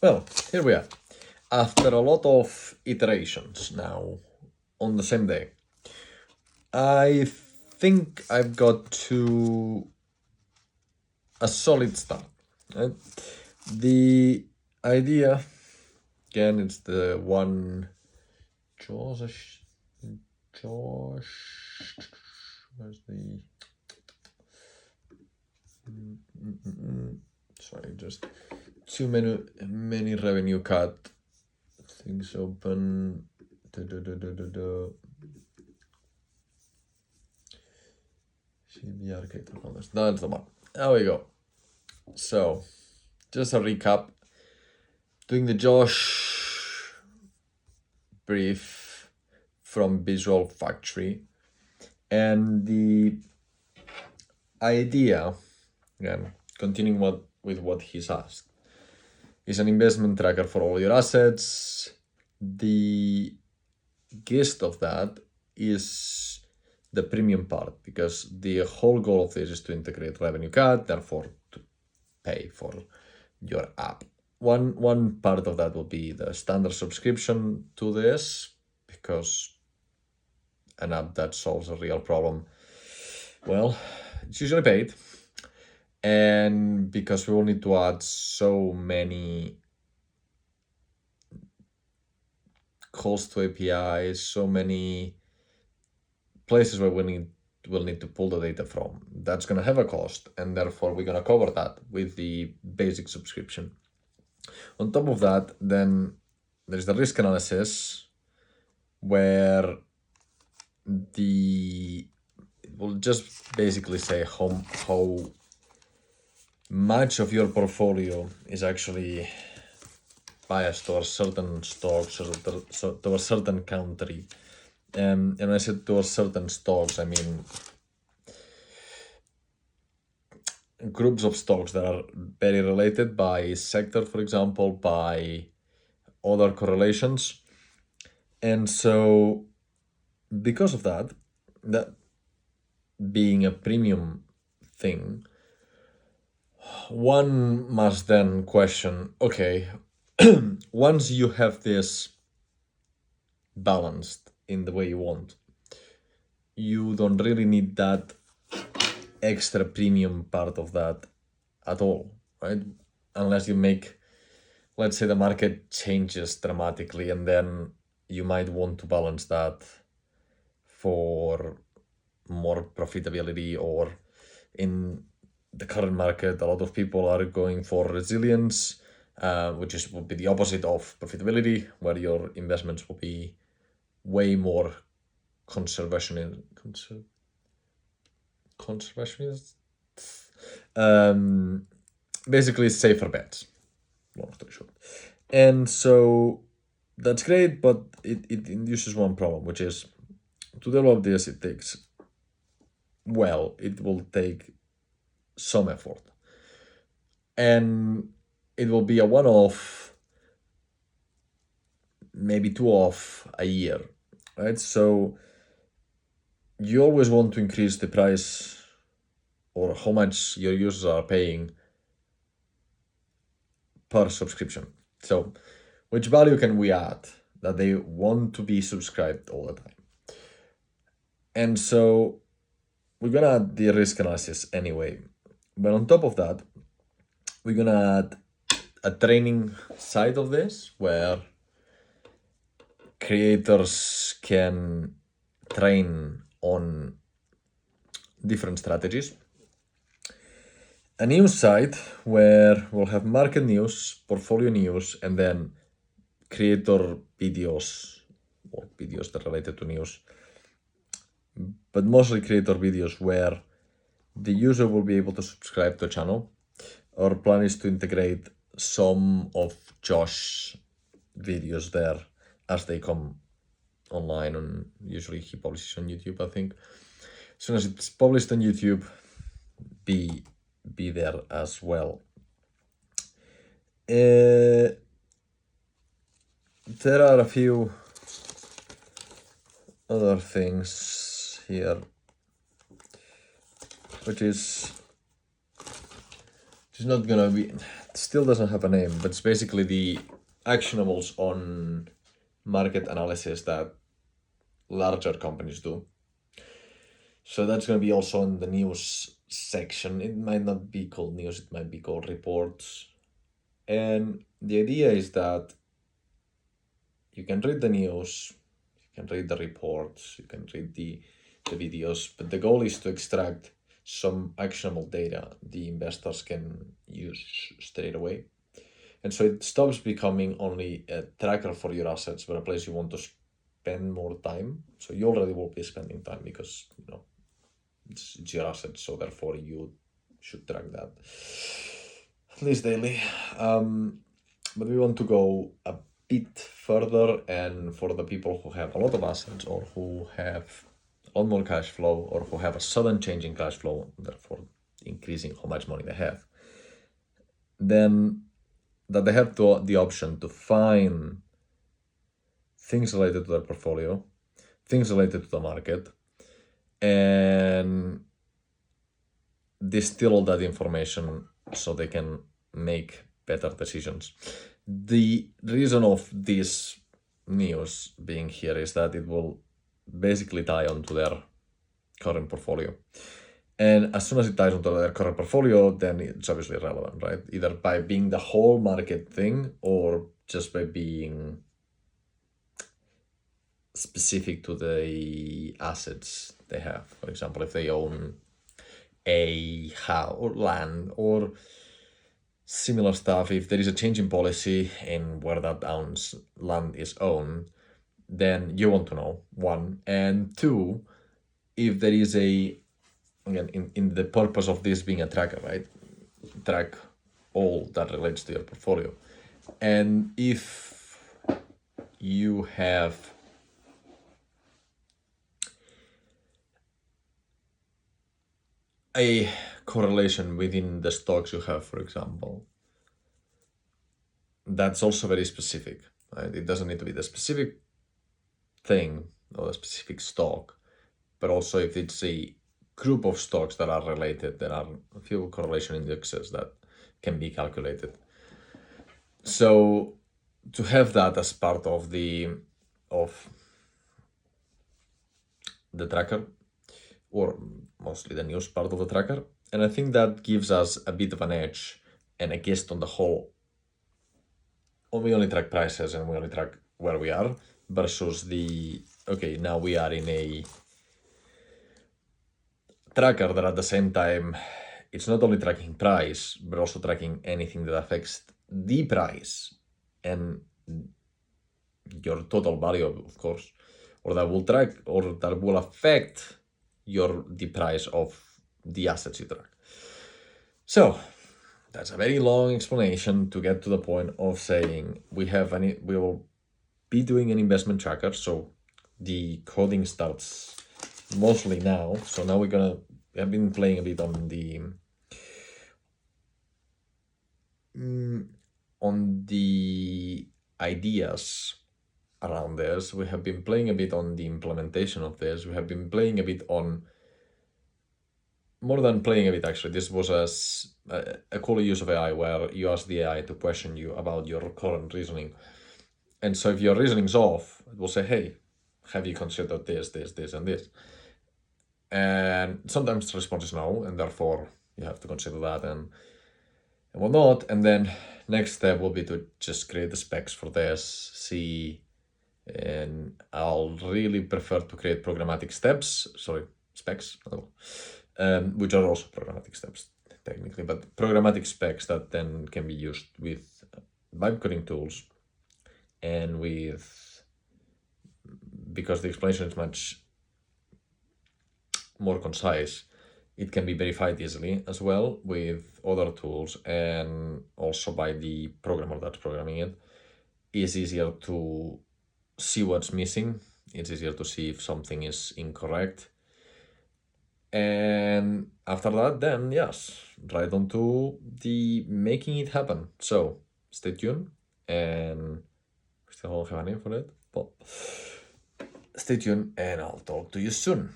Well, here we are. After a lot of iterations now on the same day, I think I've got to a solid start. Right? The idea, again, it's the one Josh, where's the... Sorry, just too many revenue cut things open. That's the one. There we go. So, just a recap. Doing the Josh brief from Visual Factory, and the idea, again, continuing with what he's asked, is an investment tracker for all your assets. The gist of that is the premium part, because the whole goal of this is to integrate revenue cut, therefore to pay for your app. One part of that will be the standard subscription to this, because an app that solves a real problem, well, it's usually paid. And because we will need to add so many calls to APIs, so many places where we'll need to pull the data from, that's going to have a cost, and therefore we're going to cover that with the basic subscription. On top of that, then there's the risk analysis, where it will just basically say how much of your portfolio is actually biased towards certain stocks or towards certain country. And when I said towards certain stocks, I mean groups of stocks that are very related by sector, for example, by other correlations. And so because of that being a premium thing, one must then question, okay, once you have this balanced in the way you want, you don't really need that extra premium part of that at all, right? Unless you make, let's say, the market changes dramatically, and then you might want to balance that for more profitability, or in the current market, a lot of people are going for resilience, which would be the opposite of profitability, where your investments will be way more conservationist. Basically safer bets, long story short. And so that's great, but it induces one problem, which is to develop this, it will take some effort, and it will be a one-off, maybe two-off a year, right? So you always want to increase the price or how much your users are paying per subscription. So which value can we add that they want to be subscribed all the time? And so we're gonna add the risk analysis anyway, but on top of that, we're gonna add a training side of this, where creators can train on different strategies. A news site where we'll have market news, portfolio news, and then creator videos, or videos that are related to news, but mostly creator videos where the user will be able to subscribe to a channel. Our plan is to integrate some of Josh's videos there as they come online, and usually he publishes on YouTube, I think. As soon as it's published on YouTube, be there as well. There are a few other things here, which is it's not gonna be, it still doesn't have a name, but it's basically the actionables on market analysis that larger companies do. So that's gonna be also in the news section. It might not be called news, it might be called reports. And the idea is that you can read the news, you can read the reports, you can read the videos, but the goal is to extract some actionable data the investors can use straight away. And so it stops becoming only a tracker for your assets, but a place you want to spend more time. So you already will be spending time because, it's your assets, so therefore you should track that at least daily. But we want to go a bit further, and for the people who have a lot of assets or who have a lot more cash flow or who have a sudden change in cash flow, therefore increasing how much money they have, then that they have the option to find things related to their portfolio, things related to the market, and distill all that information so they can make better decisions. The reason of this news being here is that it will basically tie onto their current portfolio. And as soon as it ties onto their current portfolio, then it's obviously relevant, right? Either by being the whole market thing or just by being specific to the assets they have. For example, if they own a house or land or similar stuff, if there is a change in policy in where that land is owned, then you want to know, one. And two, if there is again, in the purpose of this being a tracker, right? Track all that relates to your portfolio. And if you have a correlation within the stocks you have, for example, that's also very specific, right? It doesn't need to be the specific thing or the specific stock, but also if it's a group of stocks that are related, there are a few correlation indexes that can be calculated. So to have that as part of the tracker, or mostly the news part of the tracker, and I think that gives us a bit of an edge. And I guess on the whole, we only track prices and we only track where we are versus okay, now we are in a tracker that at the same time, it's not only tracking price, but also tracking anything that affects the price and your total value, of course, or that will track or that will affect the price of the assets you track. So that's a very long explanation to get to the point of saying we will be doing an investment tracker. So the coding starts mostly now. So now we have been playing a bit on the ideas around this. We have been playing a bit on the implementation of this. We have been playing a bit on, more than playing a bit actually, this was a cool use of AI where you ask the AI to question you about your current reasoning. And so if your reasoning's off, it will say, hey, have you considered this, and this? And sometimes the response is no, and therefore you have to consider that and whatnot. And then next step will be to just create the specs for this, see, and I'll really prefer to create programmatic specs, which are also programmatic steps technically, but programmatic specs that then can be used with vibe coding tools and because the explanation is much more concise, it can be verified easily as well with other tools, and also by the programmer that's programming it. It's easier to see what's missing. It's easier to see if something is incorrect. And after that, then yes, right on to the making it happen. So stay tuned, and we still don't have a name for it, but stay tuned and I'll talk to you soon.